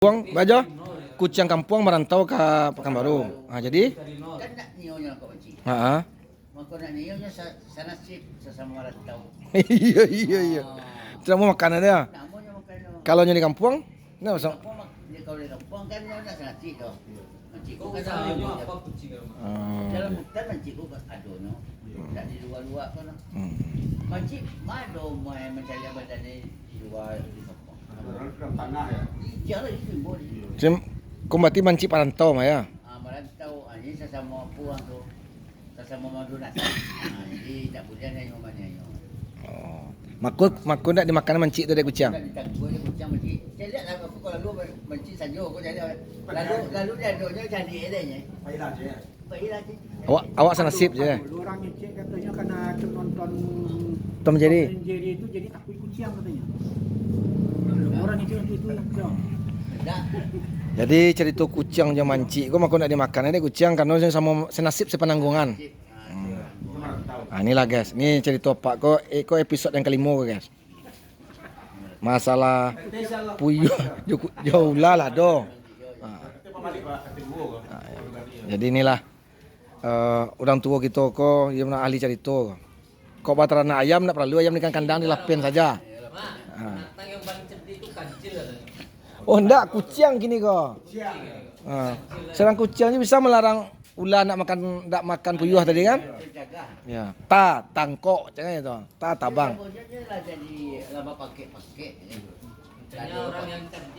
Kampung, Bajo, kucing kampung merantau ke Pekanbaru. Nah, jadi, Kan nak nyonya kau cik. ah, Maka nak nyonya sana sip sesama merantau. iya. Tidak mau makan ada. Namanya makan. Kalau di kampung, nggak usah. Kampung dia kau di kampung kan nyonya sana sip tu. Mancikku kan Usahanya apa kucing kamu? dalam hutan mancikku ada no. Tak di luar-luar kan. Mancik mado main mencari badan di luar di kampung. Tanah ya. Jalan itu boleh. Sim, kumbati manci parantau Maya. Merantau ini sesama puang tu. Sesama madunas. Jadi tak boleh nanya mana nyo. Oh. Makut ndak dimakan manci tu dari kucing. Tak ditangguh dia kucing mancik. Saya lihat lah aku kalau lalu mancik sanyo aku jadi lalu dia adanya jadi adanya. Baiklah je. Baiklah je. Awak senasib je. Orang Aceh katanya karena nonton Tom Jerry. Jerry itu jadi takut kucing katanya. Orang itu dong. Tak. Jadi cerita kucing je manci, gua makut ndak dimakan ada kucing karena sama senasib sepenanggungan. Nah, inilah guys, ini cerita Pak ko episode yang kelima guys. Masalah puyuh jauh lah do. Jadi inilah orang tua kita ko yang ahli cerita. Kok baterana ayam nak perlu ayam ikan kandang dilapin saja. Binatang yang paling cerdik itu kancil katanya. Oh enggak, kucing gini kok. Serang kucingnya bisa melarang ular nak makan puyuh tadi kan? Jaga. Ya, tangkok jangan itu. Tabang. Dia lah jadi lama pakai. Hanya orang yang cerdik.